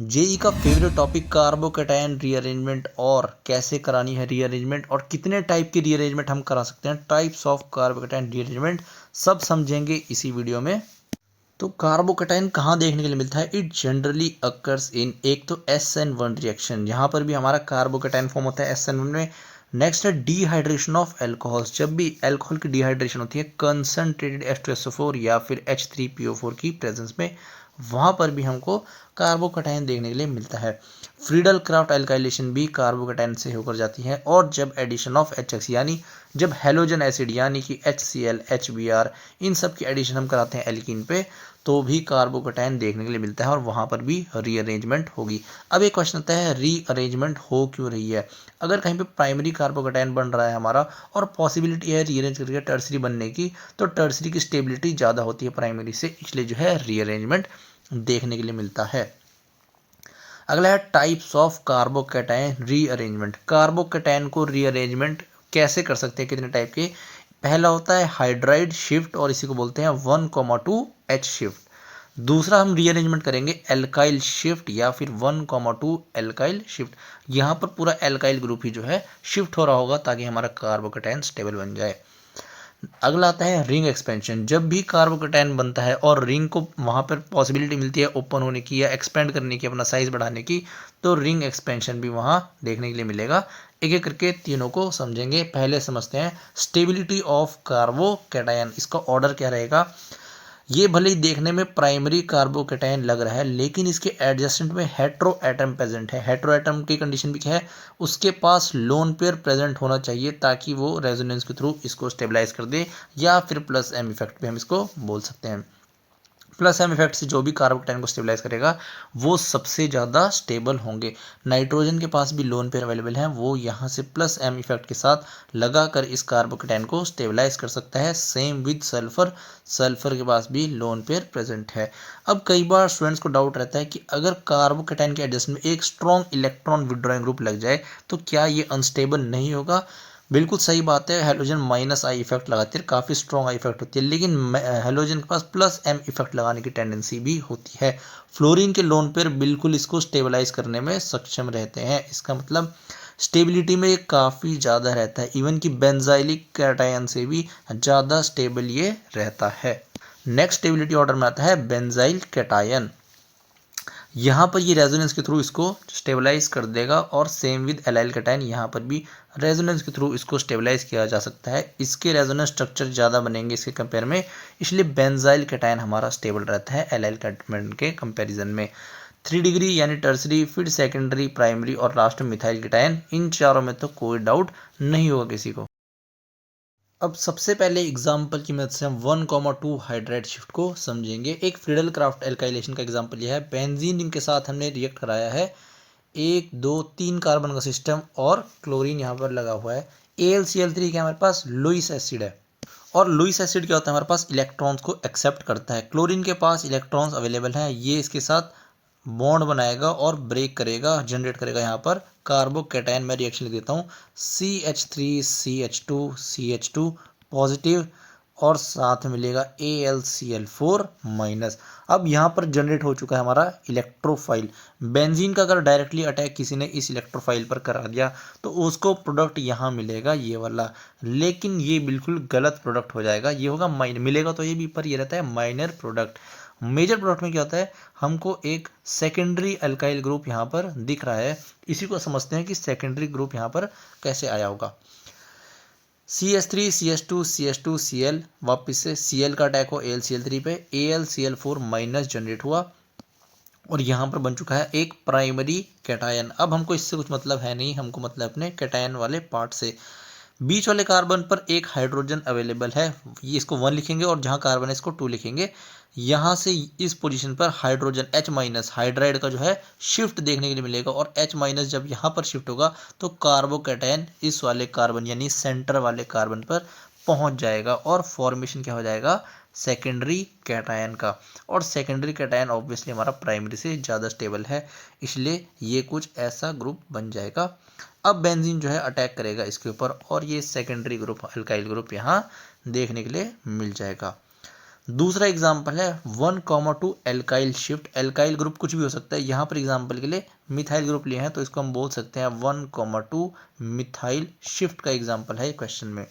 JEE का favourite topic carbocation rearrangement और कैसे करानी है रीअरेंजमेंट और कितने टाइप की रीअरेंजमेंट हम करा सकते हैं, टाइप्स ऑफ कार्बोकैटायन रीअरेंजमेंट सब समझेंगे इसी वीडियो में। तो कार्बोकैटायन कहाँ देखने के लिए मिलता है? इट जनरली अकर्स इन एक तो SN1 रिएक्शन, यहाँ पर भी हमारा कार्बोकैटायन फॉर्म होता है SN1 में। नेक्स्ट है डिहाइड्रेशन ऑफ एल्कोहल्स, जब भी एल्कोहल की डिहाइड्रेशन होती है कंसनट्रेटेड H2SO4 या फिर H3PO4 की प्रेजेंस में, वहाँ पर भी हमको कार्बोकैटायन देखने के लिए मिलता है। फ्रीडल क्राफ्ट एल्काइलेशन भी कार्बोकैटायन से होकर जाती है। और जब एडिशन ऑफ HX यानी जब हेलोजन एसिड यानी कि HCl HBr इन सब की एडिशन हम कराते हैं एल्कीन पे, तो भी कार्बोकैटायन देखने के लिए मिलता है और वहाँ पर भी रीअरेंजमेंट होगी। अब एक क्वेश्चन आता है, रीअरेंजमेंट हो क्यों रही है? अगर कहीं पे प्राइमरी कार्बोकैटायन बन रहा है हमारा और पॉसिबिलिटी है रीअरेंज करके टर्सरी बनने की, तो टर्सरी की स्टेबिलिटी ज़्यादा होती है प्राइमरी से, इसलिए जो है रीअरेंजमेंट देखने के लिए मिलता है। अगला है types of carbocation rearrangement. Carbocation को रीअरेंजमेंट कैसे कर सकते हैं, कितने टाइप के? पहला होता है हाइड्राइड शिफ्ट और इसी को बोलते हैं 1,2 H शिफ्ट। दूसरा हम रीअरेंजमेंट करेंगे एल्काइल शिफ्ट या फिर 1,2 एल्काइल शिफ्ट। यहाँ पर पूरा एल्काइल ग्रुप ही जो है शिफ्ट हो रहा होगा ताकि हमारा कार्बोकैटायन स्टेबल बन जाए। अगला आता है रिंग एक्सपेंशन। जब भी कार्बोकैटायन बनता है और रिंग को वहाँ पर पॉसिबिलिटी मिलती है ओपन होने की या एक्सपेंड करने की, अपना साइज बढ़ाने की, तो रिंग एक्सपेंशन भी वहाँ देखने के लिए मिलेगा। एक एक करके तीनों को समझेंगे। पहले समझते हैं स्टेबिलिटी ऑफ कार्बोकैटायन, इसका ऑर्डर क्या रहेगा। ये भले ही देखने में प्राइमरी कार्बोकैटायन लग रहा है, लेकिन इसके एडजस्टेंट में हेट्रो एटम प्रेजेंट है। हेट्रो एटम की कंडीशन भी क्या है, उसके पास लोन पेयर प्रेजेंट होना चाहिए ताकि वो रेजोनेंस के थ्रू इसको स्टेबलाइज कर दे, या फिर प्लस एम इफेक्ट भी हम इसको बोल सकते हैं। प्लस एम इफेक्ट से जो भी कार्बोकैटायन को स्टेबलाइज करेगा वो सबसे ज़्यादा स्टेबल होंगे। नाइट्रोजन के पास भी लोन पेयर अवेलेबल है, वो यहाँ से प्लस एम इफेक्ट के साथ लगाकर इस कार्बोकैटायन को स्टेबलाइज कर सकता है। सेम विद सल्फर, सल्फर के पास भी लोन पेयर प्रेजेंट है। अब कई बार स्टूडेंट्स को डाउट रहता है कि अगर कार्बोकैटायन के एडजस्टमेंट में एक स्ट्रॉन्ग इलेक्ट्रॉन विड्रॉइंग ग्रुप लग जाए तो क्या ये अनस्टेबल नहीं होगा? बिल्कुल सही बात है, हेलोजन माइनस आई इफेक्ट लगाती है, काफ़ी स्ट्रॉन्ग आई इफेक्ट होती है, लेकिन हेलोजन के पास प्लस एम इफेक्ट लगाने की टेंडेंसी भी होती है। फ्लोरीन के लोन पेयर बिल्कुल इसको स्टेबलाइज करने में सक्षम रहते हैं। इसका मतलब स्टेबिलिटी में ये काफ़ी ज़्यादा रहता है, इवन कि बेंजाइलिक कैटायन से भी ज़्यादा स्टेबल ये रहता है। नेक्स्ट स्टेबिलिटी ऑर्डर में आता है बेंजाइल कैटायन। यहाँ पर ये रेजोनेंस के थ्रू इसको स्टेबलाइज कर देगा और सेम विद एलाइल कैटायन, यहाँ पर भी रेजोनेंस के थ्रू इसको स्टेबलाइज किया जा सकता है। इसके रेजोनेंस स्ट्रक्चर ज़्यादा बनेंगे इसके कंपेयर में, इसलिए बेंजाइल कैटायन हमारा स्टेबल रहता है एलाइल कैटायन के कंपैरिजन में। 3 डिग्री यानी टर्सरी, फिर सेकेंडरी, प्राइमरी और लास्ट में मिथाइल कैटायन, इन चारों में तो कोई डाउट नहीं होगा किसी को। अब सबसे पहले एग्जाम्पल की मदद से हम 1,2 हाइड्राइड शिफ्ट को समझेंगे। एक फ्रीडल क्राफ्ट एल्काइलेशन का एग्जाम्पल लिया है। बेंजीन रिंग के साथ हमने रिएक्ट कराया है 1 2 3 कार्बन का सिस्टम और क्लोरीन यहाँ पर लगा हुआ है। AlCl3 के हमारे पास लुईस एसिड है, और लुईस एसिड क्या होता है, हमारे पास इलेक्ट्रॉन्स को एक्सेप्ट करता है। क्लोरीन के पास इलेक्ट्रॉन्स अवेलेबल हैं, ये इसके साथ बॉन्ड बनाएगा और ब्रेक करेगा, जनरेट करेगा यहाँ पर कार्बोकैटायन। मैं रिएक्शन लिख देता हूँ, CH3CH2CH2 पॉजिटिव और साथ में मिलेगा AlCl4 माइनस। अब यहाँ पर जनरेट हो चुका है हमारा इलेक्ट्रोफाइल। बेंजीन का अगर डायरेक्टली अटैक किसी ने इस इलेक्ट्रोफाइल पर करा दिया तो उसको प्रोडक्ट यहाँ मिलेगा ये वाला, लेकिन ये बिल्कुल गलत प्रोडक्ट हो जाएगा। ये होगा माइनर, मिलेगा तो ये भी, पर ये रहता है माइनर प्रोडक्ट। मेजर प्रोडक्ट में क्या होता है, हमको एक सेकेंडरी अल्काइल ग्रुप यहाँ पर दिख रहा है। इसी को समझते हैं कि सेकेंडरी ग्रुप यहाँ पर कैसे आया होगा। CH3 CH2 CH2 Cl, वापस से Cl का अटैक हो AlCl3 पे, AlCl4 माइनस जनरेट हुआ और यहाँ पर बन चुका है एक प्राइमरी कैटायन। अब हमको इससे कुछ मतलब है नहीं, हमको मतलब अपने कैटायन वाले पार्ट से। बीच वाले कार्बन पर एक हाइड्रोजन अवेलेबल है, ये इसको 1 लिखेंगे और जहाँ कार्बन है इसको 2 लिखेंगे। यहाँ से इस पोजीशन पर हाइड्रोजन H माइनस हाइड्राइड का जो है शिफ्ट देखने के लिए मिलेगा, और H माइनस जब यहाँ पर शिफ्ट होगा तो कार्बोकैटायन इस वाले कार्बन यानी सेंटर वाले कार्बन पर पहुँच जाएगा और फॉर्मेशन क्या हो जाएगा, सेकेंडरी कैटायन का। और सेकेंडरी कैटायन ऑब्वियसली हमारा प्राइमरी से ज़्यादा स्टेबल है, इसलिए ये कुछ ऐसा ग्रुप बन जाएगा। अब बेंजीन जो है अटैक करेगा इसके ऊपर और ये सेकेंडरी ग्रुप अल्काइल ग्रुप यहाँ देखने के लिए मिल जाएगा। दूसरा एग्जाम्पल है 1,2 एल्काइल शिफ्ट। एल्काइल ग्रुप कुछ भी हो सकता है, यहाँ पर एग्जाम्पल के लिए मिथाइल ग्रुप लिए हैं तो इसको हम बोल सकते हैं 1,2 मिथाइल शिफ्ट का एग्जाम्पल है क्वेश्चन में।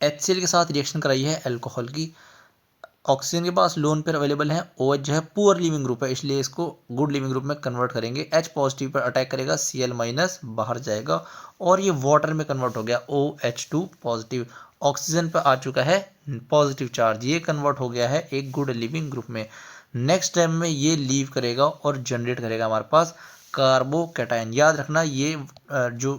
HCl के साथ रिएक्शन कराई है अल्कोहल की, ऑक्सीजन के पास लोन पेयर अवेलेबल है, OH जो है पुअर लिविंग ग्रुप है इसलिए इसको गुड लिविंग ग्रुप में कन्वर्ट करेंगे। H पॉजिटिव पर अटैक करेगा, Cl माइनस बाहर जाएगा और ये वाटर में कन्वर्ट हो गया, OH2 पॉजिटिव। ऑक्सीजन पर आ चुका है पॉजिटिव चार्ज, ये कन्वर्ट हो गया है एक गुड लिविंग ग्रुप में। नेक्स्ट टाइम में ये लीव करेगा और जनरेट करेगा हमारे पास कार्बोकैटायन। याद रखना ये जो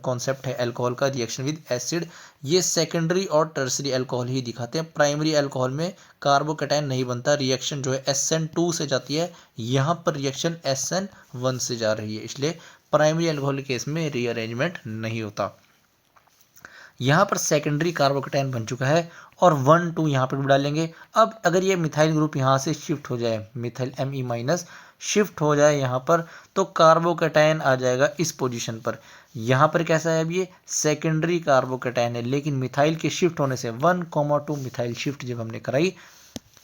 कॉन्सेप्ट है अल्कोहल का रिएक्शन विद एसिड, ये सेकेंडरी और टर्सरी अल्कोहल ही दिखाते हैं। प्राइमरी अल्कोहल में कार्बोकैटायन नहीं बनता, रिएक्शन जो है SN2 से जाती है, यहाँ पर रिएक्शन SN1 से जा रही है, इसलिए प्राइमरी अल्कोहल के केस में रीअरेंजमेंट नहीं होता। यहाँ पर सेकेंडरी कार्बोकैटायन बन चुका है और 1 2 यहाँ पर भी डालेंगे। अब अगर ये मिथाइल ग्रुप यहाँ से शिफ्ट हो जाए, मिथाइल Me माइनस शिफ्ट हो जाए यहाँ पर, तो कार्बोकैटायन आ जाएगा इस पोजीशन पर। यहाँ पर कैसा है, अब ये सेकेंडरी कार्बोकैटायन है, लेकिन मिथाइल के शिफ्ट होने से 1,2 मिथाइल शिफ्ट जब हमने कराई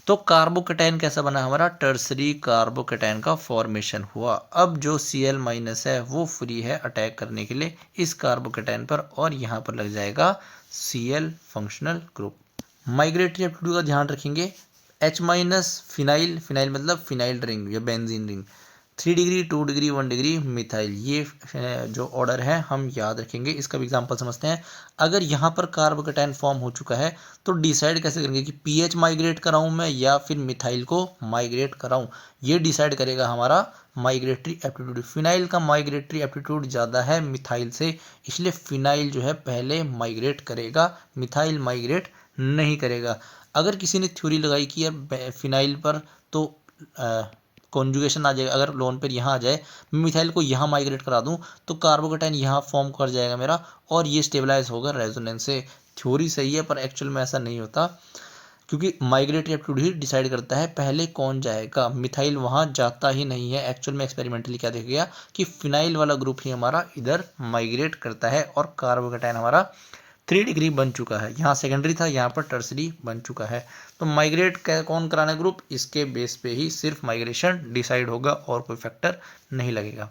तो कार्बोकैटायन कैसा बना हमारा, टर्सरी कार्बोकैटायन का फॉर्मेशन हुआ। अब जो Cl माइनस है वो फ्री है अटैक करने के लिए इस कार्बोकैटायन पर और यहाँ पर लग जाएगा Cl functional group. Migratory aptitude का ध्यान रखेंगे। H माइनस फिनाइल, फिनाइल मतलब फिनाइल रिंग या benzene ring, 3 degree 2 degree 1 degree methyl, ये जो ऑर्डर है हम याद रखेंगे। इसका भी एग्जांपल समझते हैं। अगर यहाँ पर कार्बोकैटायन फॉर्म हो चुका है तो डिसाइड कैसे करेंगे कि pH माइग्रेट कराऊं मैं या फिर मिथाइल को माइग्रेट कराऊं, ये डिसाइड करेगा हमारा माइग्रेटरी एप्टीट्यूड। फिनाइल का माइग्रेटरी एप्टीट्यूड ज़्यादा है मिथाइल से, इसलिए फिनाइल जो है पहले माइग्रेट करेगा, मिथाइल माइग्रेट नहीं करेगा। अगर किसी ने थ्योरी लगाई कि यार फिनाइल पर तो कॉन्जुगेशन आ जाएगा, अगर लोन पेयर यहाँ आ जाए, मिथाइल को यहाँ माइग्रेट करा दूं तो कार्बोकैटायन यहाँ फॉर्म कर जाएगा मेरा और ये स्टेबलाइज होगा रेजोनेंस से। थ्योरी सही है पर एक्चुअल में ऐसा नहीं होता, क्योंकि माइग्रेटरी एप्टीट्यूड ही डिसाइड करता है पहले कौन जाएगा, मिथाइल वहाँ जाता ही नहीं है। एक्चुअल में एक्सपेरिमेंटली क्या देखा गया कि फिनाइल वाला ग्रुप ही हमारा इधर माइग्रेट करता है और कार्बोकैटायन हमारा 3 डिग्री बन चुका है, यहाँ सेकेंडरी था यहाँ पर टर्सरी बन चुका है। तो माइग्रेट कौन कराना ग्रुप, इसके बेस पे ही सिर्फ माइग्रेशन डिसाइड होगा और कोई फैक्टर नहीं लगेगा।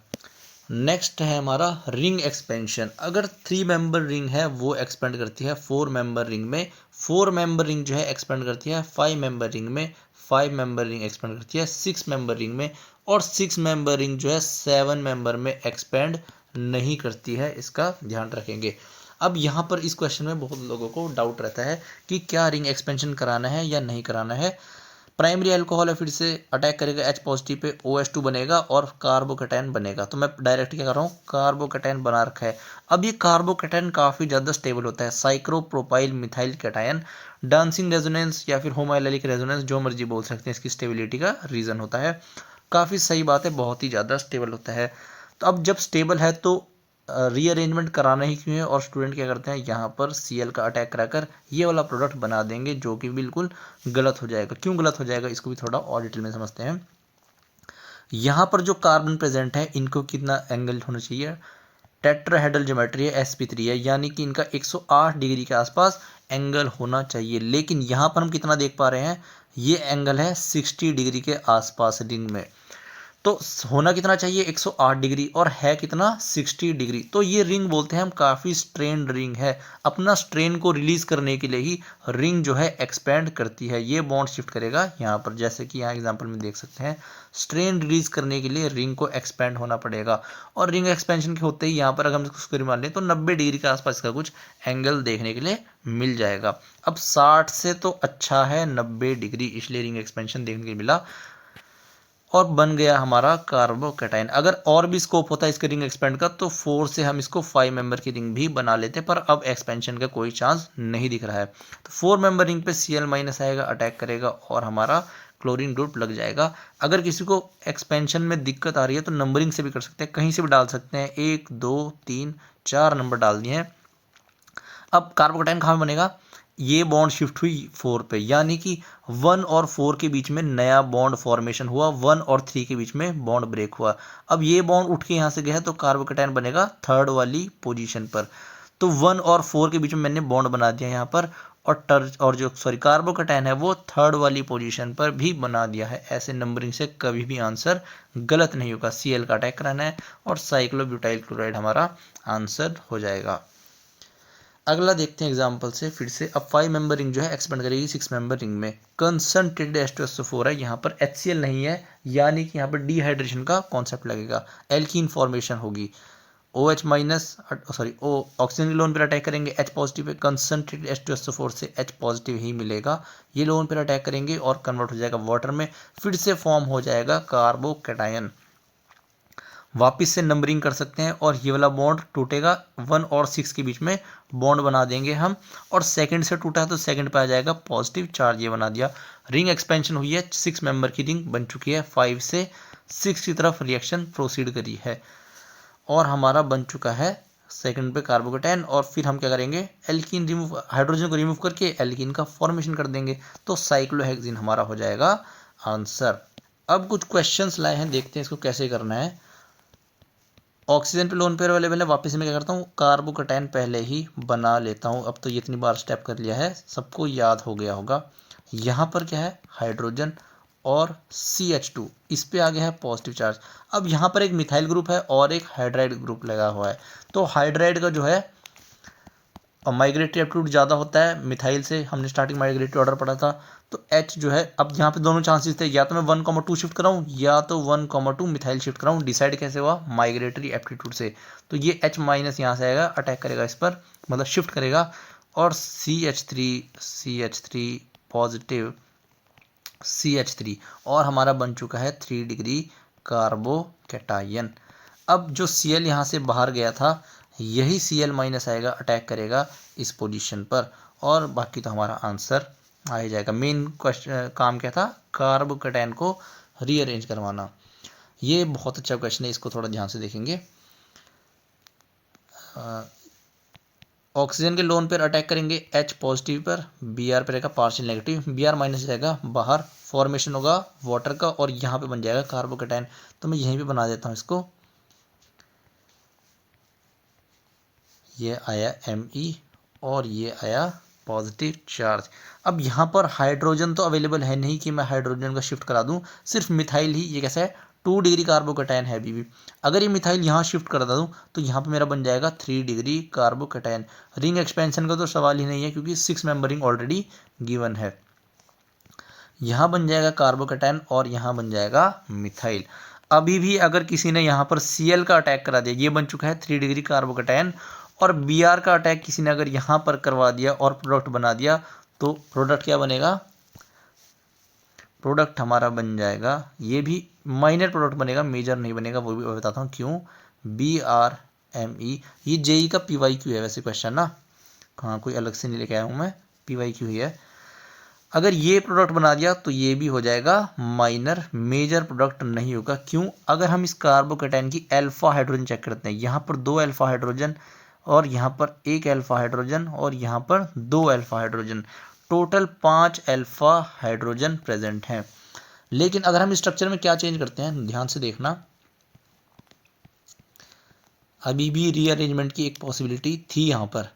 नेक्स्ट है हमारा रिंग एक्सपेंशन। अगर 3 मेंबर रिंग है वो एक्सपेंड करती है 4 मेंबर रिंग में, 4 मेंबर रिंग जो है एक्सपेंड करती है 5 मेंबर रिंग में, 5 मेंबर रिंग एक्सपेंड करती है 6 मेंबर रिंग में, और 6 मेंबर रिंग जो है 7 मेंबर में एक्सपेंड नहीं करती है, इसका ध्यान रखेंगे। अब यहाँ पर इस क्वेश्चन में बहुत लोगों को डाउट रहता है कि क्या रिंग एक्सपेंशन कराना है या नहीं कराना है। प्राइमरी अल्कोहल है, फिर से अटैक करेगा H पॉजिटिव पे, OH2 बनेगा और कार्बोकैटायन बनेगा। तो मैं डायरेक्ट क्या कर रहा हूँ, कार्बोकैटायन बना रखा है। अब ये कार्बोकैटायन काफ़ी ज़्यादा स्टेबल होता है, cyclopropyl methyl cation, dancing resonance या फिर होमोएलिक रेजोनेंस जो मर्जी बोल सकते हैं, इसकी स्टेबिलिटी का रीज़न होता है। काफ़ी सही बात है, बहुत ही ज़्यादा स्टेबल होता है। तो अब जब स्टेबल है तो रीअरेंजमेंट कराना ही क्यों है, और स्टूडेंट क्या करते हैं यहाँ पर Cl का अटैक कराकर ये वाला प्रोडक्ट बना देंगे जो कि बिल्कुल गलत हो जाएगा। क्यों गलत हो जाएगा इसको भी थोड़ा और डिटेल में समझते हैं। यहाँ पर जो कार्बन प्रेजेंट है इनको कितना एंगल होना चाहिए, टेट्राहेड्रल ज्योमेट्री है, sp3 है, यानी कि इनका 108 डिग्री के आसपास एंगल होना चाहिए। लेकिन यहाँ पर हम कितना देख पा रहे हैं, ये एंगल है 60 डिग्री के आसपास रिंग में। तो होना कितना चाहिए 108 डिग्री और है कितना 60 डिग्री। तो ये रिंग बोलते हैं हम काफ़ी स्ट्रेन रिंग है, अपना स्ट्रेन को रिलीज करने के लिए ही रिंग जो है एक्सपेंड करती है। ये बॉन्ड शिफ्ट करेगा यहाँ पर, जैसे कि यहाँ एग्जांपल में देख सकते हैं, स्ट्रेन रिलीज करने के लिए रिंग को एक्सपेंड होना पड़ेगा। और रिंग एक्सपेंशन के होते ही यहाँ पर अगर हम इसको मान लें तो 90 डिग्री के आसपास का कुछ एंगल देखने के लिए मिल जाएगा। अब 60 से तो अच्छा है 90 डिग्री, इसलिए रिंग एक्सपेंशन देखने के लिए मिला और बन गया हमारा कार्बोकैटायन। अगर और भी स्कोप होता है इसके रिंग एक्सपेंड का तो 4 से हम इसको 5 मेंबर की रिंग भी बना लेते, पर अब एक्सपेंशन का कोई चांस नहीं दिख रहा है। तो 4 मेंबर रिंग पे Cl माइनस आएगा, अटैक करेगा और हमारा क्लोरीन ग्रुप लग जाएगा। अगर किसी को एक्सपेंशन में दिक्कत आ रही है तो नंबरिंग से भी कर सकते हैं, कहीं से भी डाल सकते हैं, 1 2 3 4 नंबर डाल दिए हैं। अब कार्बोकैटायन कहाँ बनेगा, ये बॉन्ड शिफ्ट हुई 4 पे, यानी कि 1 और 4 के बीच में नया बॉन्ड फॉर्मेशन हुआ, 1 और 3 के बीच में बॉन्ड ब्रेक हुआ। अब ये बॉन्ड उठ के यहाँ से गया तो कार्बोकैटायन बनेगा 3rd वाली पोजीशन पर। तो 1 और 4 के बीच में मैंने बॉन्ड बना दिया यहाँ पर, और जो कार्बोकैटायन है वो थर्ड वाली पोजीशन पर भी बना दिया है। ऐसे नंबरिंग से कभी भी आंसर गलत नहीं होगा। Cl का अटैक कराना है और साइक्लोब्यूटाइल क्लोराइड हमारा आंसर हो जाएगा। अगला देखते हैं एग्जाम्पल से फिर से। अब 5 मेंबर रिंग जो है एक्सपेंड करेगी 6 मेंबर रिंग में। कंसंट्रेटेड H2SO4 है, यहाँ पर HCl नहीं है, यानी कि यहाँ पर डिहाइड्रेशन का कॉन्सेप्ट लगेगा, एल्कीन फॉर्मेशन होगी। OH माइनस ऑक्सीजन के लोन पर अटैक करेंगे H positive pay, concentrated H2SO4 से H पॉजिटिव ही मिलेगा। ये लोन पर अटैक करेंगे और कन्वर्ट हो जाएगा वाटर में, फिर से फॉर्म हो जाएगा कार्बोकैटायन। वापिस से नंबरिंग कर सकते हैं और ये वाला बॉन्ड टूटेगा, 1 और 6 के बीच में बॉन्ड बना देंगे हम, और सेकंड से टूटा है तो सेकंड पे आ जाएगा पॉजिटिव चार्ज, ये बना दिया। रिंग एक्सपेंशन हुई है, 6 मेंबर की रिंग बन चुकी है, 5 से 6 की तरफ रिएक्शन प्रोसीड करी है और हमारा बन चुका है सेकंड पे कार्बोकैटायन। और फिर हम क्या करेंगे, एल्कीन रिमूव, हाइड्रोजन को रिमूव करके एल्कीन का फॉर्मेशन कर देंगे, तो साइक्लोहेक्सीन हमारा हो जाएगा आंसर। अब कुछ क्वेश्चंस लाए हैं, देखते हैं इसको कैसे करना है। ऑक्सीजन पे लोन पेयर अवेलेबल है, वापस मैं क्या करता हूँ, कार्बोकैटायन पहले ही बना लेता हूँ। अब तो ये इतनी बार स्टेप कर लिया है, सबको याद हो गया होगा। यहाँ पर क्या है, हाइड्रोजन और CH2, इस पे आ गया है पॉजिटिव चार्ज। अब यहाँ पर एक मिथाइल ग्रुप है और एक हाइड्राइड ग्रुप लगा हुआ है, तो हाइड्राइड का जो है माइग्रेटरी एप्टीट्यूड ज़्यादा होता है मिथाइल से, हमने स्टार्टिंग माइग्रेटरी ऑर्डर पढ़ा था। तो H जो है, अब यहाँ पे दोनों चांसेस थे, या तो मैं 1,2 शिफ्ट कराऊँ या तो 1,2 मिथाइल शिफ्ट कराऊँ। डिसाइड कैसे हुआ, माइग्रेटरी एप्टीट्यूड से। तो ये H माइनस यहाँ से आएगा, अटैक करेगा इस पर, मतलब शिफ्ट करेगा, और CH3 पॉजिटिव CH3, और हमारा बन चुका है 3 डिग्री कार्बोकैटायन। अब जो Cl यहाँ से बाहर गया था, यही Cl माइनस आएगा, अटैक करेगा इस पोजीशन पर, और बाकी तो हमारा आंसर आ ही जाएगा। मेन क्वेश्चन काम क्या था, कार्बोकैटायन को रीअरेंज करवाना। ये बहुत अच्छा क्वेश्चन है, इसको थोड़ा ध्यान से देखेंगे। ऑक्सीजन के लोन पर अटैक करेंगे H पॉजिटिव पर, Br पर रहेगा पार्शियल नेगेटिव, Br माइनस जाएगा बाहर, फॉर्मेशन होगा वाटर का, और यहाँ पे बन जाएगा कार्बोकैटायन। तो मैं यहीं पे बना देता हूँ इसको, ये आया Me और ये आया पॉजिटिव चार्ज। अब यहाँ पर हाइड्रोजन तो अवेलेबल है नहीं कि मैं हाइड्रोजन का शिफ्ट करा दूँ, सिर्फ मिथाइल ही, ये कैसा है 2 डिग्री कार्बोकैटायन है अभी भी। अगर ये मिथाइल यहाँ शिफ्ट करा दूँ तो यहाँ पे मेरा बन जाएगा 3 डिग्री कार्बोकैटायन। रिंग एक्सपेंशन का तो सवाल ही नहीं है, क्योंकि 6 मेंबर रिंग ऑलरेडी गिवन है। यहाँ बन जाएगा कार्बोकैटायन और यहाँ बन जाएगा मिथाइल। अभी भी अगर किसी ने यहाँ पर Cl का अटैक करा दिया, ये बन चुका है 3 डिग्री कार्बोकैटायन, और Br का अटैक किसी ने अगर यहाँ पर करवा दिया और प्रोडक्ट बना दिया, तो प्रोडक्ट क्या बनेगा, प्रोडक्ट हमारा बन जाएगा, ये भी माइनर प्रोडक्ट बनेगा, मेजर नहीं बनेगा, वो भी बताता हूँ क्यों। BRME, ये JE का PYQ है वैसे क्वेश्चन ना, हाँ कोई अलग से नहीं लेके आया हूँ मैं, PYQ ही है। अगर ये प्रोडक्ट बना दिया तो ये भी हो जाएगा माइनर, मेजर प्रोडक्ट नहीं होगा। क्यों, अगर हम इस कार्बोकैटायन की अल्फा हाइड्रोजन चेक करते हैं, यहाँ पर 2 अल्फा हाइड्रोजन और यहाँ पर 1 अल्फा हाइड्रोजन और यहाँ पर 2 alpha hydrogen, total 5 alpha hydrogen present हैं। लेकिन अगर हम स्ट्रक्चर में क्या चेंज करते हैं, ध्यान से देखना, अभी भी रीअरेंजमेंट की एक पॉसिबिलिटी थी। यहाँ पर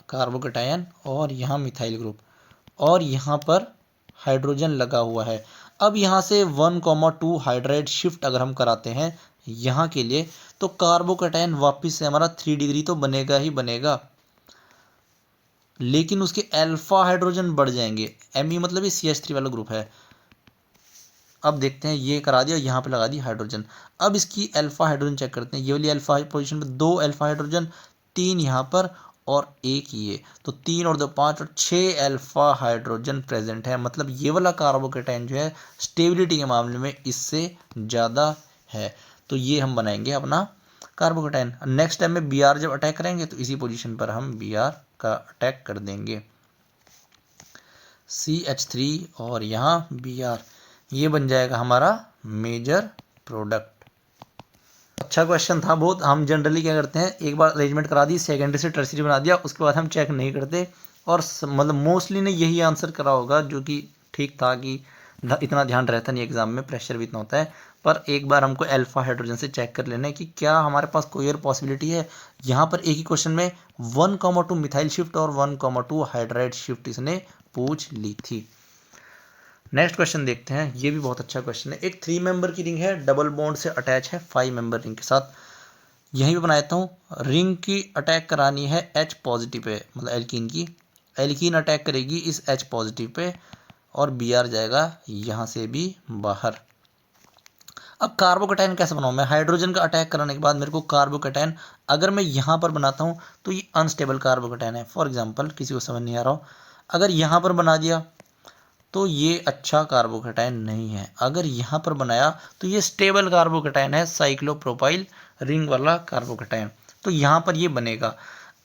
कार्बोकैटायन और यहाँ मिथाइल ग्रुप और यहाँ पर हाइड्रोजन लगा हुआ है। अब यहाँ से 1,2 हाइड्राइड शिफ्ट अगर हम कराते हैं यहाँ के लिए, तो कार्बोकैटायन वापस से हमारा 3 डिग्री तो बनेगा ही बनेगा, लेकिन उसके अल्फा हाइड्रोजन बढ़ जाएंगे। Me मतलब ये CH3 वाला ग्रुप है। अब देखते हैं, ये करा दिया, यहाँ पे लगा दी हाइड्रोजन। अब इसकी अल्फा हाइड्रोजन चेक करते हैं, ये वाली अल्फा पोजीशन पे 2 अल्फा हाइड्रोजन, 3 यहाँ पर और 1 ये, तो 3 और 2 5 और 6 अल्फा हाइड्रोजन प्रेजेंट है। मतलब ये वाला कार्बोकैटायन जो है स्टेबिलिटी के मामले में इससे ज़्यादा है। तो ये हम बनाएंगे अपना कार्बोकैटायन। नेक्स्ट टाइम में Br जब अटैक करेंगे तो इसी पोजीशन पर हम Br का अटैक कर देंगे। CH3 और यहाँ Br, ये बन जाएगा हमारा मेजर प्रोडक्ट। अच्छा क्वेश्चन था बहुत। हम जनरली क्या करते हैं, एक बार अरेंजमेंट करा दी, सेकेंडरी से टर्सरी बना दिया, उसके बाद हम चेक नहीं करते, और मतलब मोस्टली ने यही आंसर करा होगा, जो कि ठीक था कि इतना ध्यान रहता नहीं एग्जाम में, प्रेशर भी इतना होता है। पर एक बार हमको अल्फा हाइड्रोजन से चेक कर लेना है कि क्या हमारे पास कोई और पॉसिबिलिटी है। यहाँ पर एक ही क्वेश्चन में 1,2 मिथाइल शिफ्ट और 1,2 हाइड्राइड शिफ्ट इसने पूछ ली थी। नेक्स्ट क्वेश्चन देखते हैं, ये भी बहुत अच्छा क्वेश्चन है। एक 3 मेंबर की रिंग है, डबल बॉन्ड से अटैच है 5 मेंबर रिंग के साथ। यहीं पे बना देता हूँ। रिंग की अटैक करानी है H पॉजिटिव पे, मतलब एल्कीन की। एल्कीन अटैक करेगी इस H पॉजिटिव पे और Br जाएगा यहाँ से भी बाहर। अब कार्बोकैटायन कैसे बनाऊँ मैं? हाइड्रोजन का अटैक कराने के बाद मेरे को कार्बोकैटायन अगर मैं यहाँ पर बनाता हूँ तो ये अनस्टेबल कार्बोकैटायन है। फॉर एग्जाम्पल, किसी को समझ नहीं आ रहा हो, अगर यहाँ पर बना दिया तो ये अच्छा कार्बोकैटायन नहीं है। अगर यहाँ पर बनाया तो ये स्टेबल कार्बोकैटायन है, साइक्लोप्रोपाइल रिंग वाला कार्बोकैटायन, तो यहाँ पर ये बनेगा।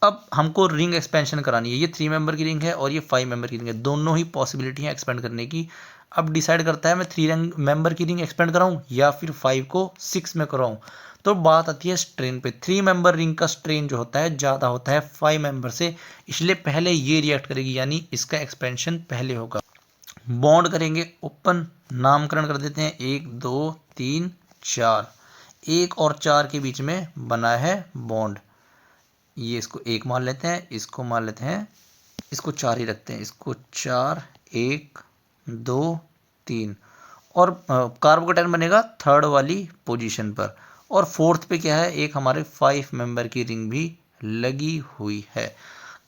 अब हमको रिंग एक्सपेंशन करानी है। ये 3 मेंबर की रिंग है और ये 5 मेंबर की रिंग है, दोनों ही पॉसिबिलिटी है एक्सपेंड करने की। अब डिसाइड करता है मैं 3 मेंबर की रिंग एक्सपेंड कराऊं या फिर 5 को 6 में कराऊं। तो बात आती है स्ट्रेन पे। 3 मेंबर रिंग का स्ट्रेन जो होता है ज़्यादा होता है 5 मेंबर से, इसलिए पहले ये रिएक्ट करेगी, यानी इसका एक्सपेंशन पहले होगा। बॉन्ड करेंगे ओपन, नामकरण कर देते हैं 1 2 3 4। 1 और 4 के बीच में बना है बॉन्ड। ये इसको 1 मान लेते हैं, इसको मान लेते हैं, इसको 4 ही रखते हैं, इसको 4 1 2 3। और कार्बोकैटायन बनेगा थर्ड वाली पोजीशन पर। और फोर्थ पे क्या है, एक हमारे 5 मेंबर की रिंग भी लगी हुई है।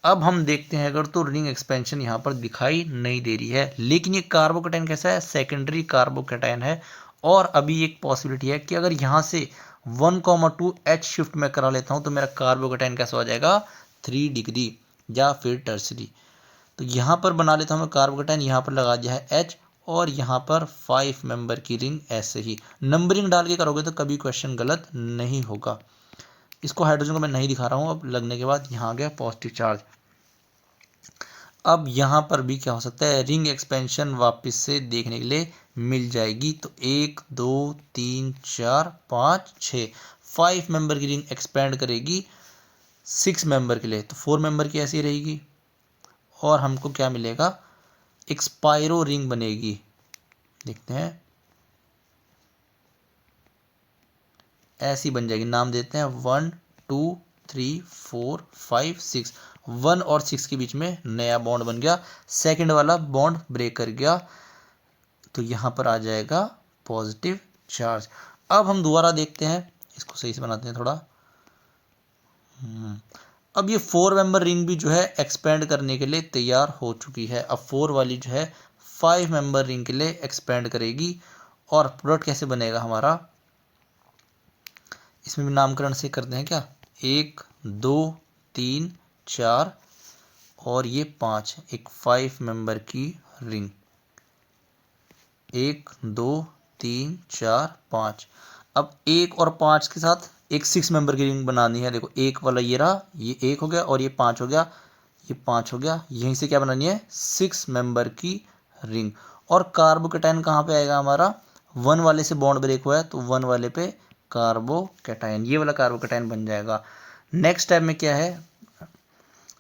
अब हम देखते हैं अगर, तो रिंग एक्सपेंशन यहाँ पर दिखाई नहीं दे रही है, लेकिन ये कार्बोकैटायन कैसा है, सेकेंडरी कार्बोकैटायन है। और अभी एक पॉसिबिलिटी है कि अगर यहाँ से 1,2 H शिफ्ट में करा लेता हूँ तो मेरा कार्बोकैटायन कैसा हो जाएगा, 3 डिग्री या फिर टर्सरी। तो यहाँ पर बना लेता हूँ मैं कार्बोकैटायन, यहाँ पर लगा दिया है H और यहाँ पर 5 मेंबर की रिंग। ऐसे ही नंबरिंग डाल के करोगे तो कभी क्वेश्चन गलत नहीं होगा। इसको हाइड्रोजन को मैं नहीं दिखा रहा हूँ, अब लगने के बाद यहाँ आ गया पॉजिटिव चार्ज। अब यहाँ पर भी क्या हो सकता है, रिंग एक्सपेंशन वापस से देखने के लिए मिल जाएगी। तो 1 2 3 4 5 6 5 मेंबर की रिंग एक्सपेंड करेगी 6 मेंबर के लिए, तो 4 मेंबर की ऐसी रहेगी। और हमको क्या मिलेगा, एक स्पाइरो रिंग बनेगी। देखते हैं, ऐसी बन जाएगी। नाम देते हैं 1 2 3 4 5 6। 1 और 6 के बीच में नया बॉन्ड बन गया, सेकंड वाला बॉन्ड ब्रेक कर गया, तो यहाँ पर आ जाएगा पॉजिटिव चार्ज। अब हम दोबारा देखते हैं, इसको सही से बनाते हैं थोड़ा। अब ये 4 मेंबर रिंग भी जो है एक्सपेंड करने के लिए तैयार हो चुकी है। अब 4 वाली जो है 5 मेंबर रिंग के लिए एक्सपेंड करेगी। और प्रोडक्ट कैसे बनेगा हमारा, इसमें भी नामकरण से करते हैं क्या, 1 2 3 4 और ये 5, एक 5 मेंबर की रिंग। 1 2 3 4 5। अब 1 और 5 के साथ एक 6 मेंबर की रिंग बनानी है। देखो, एक वाला ये रहा, ये 1 हो गया और ये 5 हो गया, ये 5 हो गया। यहीं से क्या बनानी है, 6 मेंबर की रिंग। और कार्बोकैटायन कहाँ पे आएगा हमारा, 1 वाले से बॉन्ड ब्रेक हुआ है तो 1 वाले पे कार्बोकैटायन, ये वाला कार्बोकैटायन बन जाएगा। नेक्स्ट स्टेप में क्या है,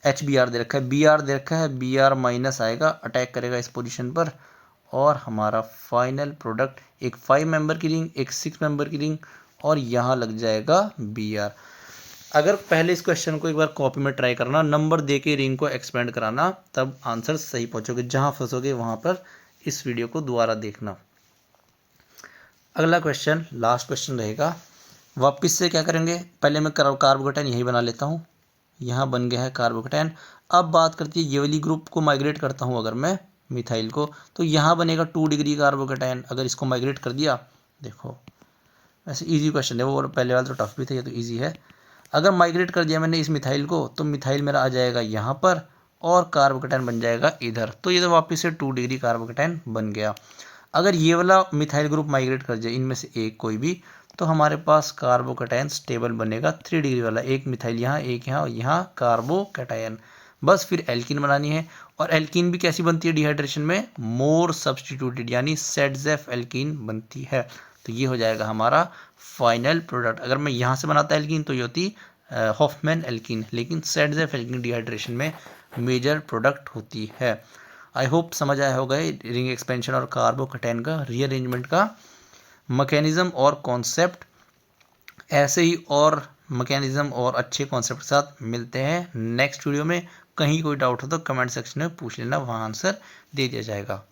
HBr दे रखा है, Br दे रखा है, Br माइनस आएगा, अटैक करेगा इस पोजीशन पर। और हमारा फाइनल प्रोडक्ट एक 5 मेंबर की रिंग, एक 6 मेंबर की रिंग, और यहाँ लग जाएगा Br। अगर पहले इस क्वेश्चन को एक बार कॉपी में ट्राई करना, नंबर दे के रिंग को एक्सपेंड कराना, तब आंसर सही पहुँचोगे। जहाँ फंसोगे वहाँ पर इस वीडियो को दोबारा देखना। अगला क्वेश्चन लास्ट क्वेश्चन रहेगा। वापस से क्या करेंगे, पहले मैं कार्बोकैटायन यही बना लेता हूँ, यहाँ बन गया है कार्बोकैटायन। अब बात करती है ये वाली ग्रुप को माइग्रेट करता हूँ अगर मैं मिथाइल को, तो यहाँ बनेगा 2 डिग्री कार्बोकैटायन। अगर इसको माइग्रेट कर दिया, देखो वैसे इजी क्वेश्चन है वो, पहले वाला तो टफ भी था, ये तो इजी है। अगर माइग्रेट कर दिया मैंने इस मिथाइल को, तो मिथाइल मेरा आ जाएगा यहाँ पर और कार्बोकैटायन बन जाएगा इधर। तो ये तो वापस से 2 डिग्री कार्बोकैटायन बन गया। अगर ये वाला मिथाइल ग्रुप माइग्रेट कर जाए, इनमें से एक कोई भी, तो हमारे पास कार्बोकैटायन स्टेबल बनेगा 3 डिग्री वाला, एक मिथाइल यहाँ, एक यहाँ और यहाँ कार्बोकैटायन। बस फिर एल्कीन बनानी है। और एल्कीन भी कैसी बनती है डिहाइड्रेशन में, मोर सब्सटीट्यूटेड, यानी सेडजेफ एल्कीन बनती है। तो ये हो जाएगा हमारा फाइनल प्रोडक्ट। अगर मैं यहाँ से बनाता एल्कीन तो ये होती हॉफमैन एल्कीन, लेकिन सेडजेफ एल्कीन डिहाइड्रेशन में मेजर प्रोडक्ट होती है। आई होप समझ आया होगा रिंग एक्सपेंशन और कार्बोकैटायन का रीअरेंजमेंट का मैकेनिज्म और कॉन्सेप्ट। ऐसे ही और मैकेनिज्म और अच्छे कॉन्सेप्ट के साथ मिलते हैं नेक्स्ट वीडियो में। कहीं कोई डाउट हो तो कमेंट सेक्शन में पूछ लेना, वहाँ आंसर दे दिया जाएगा।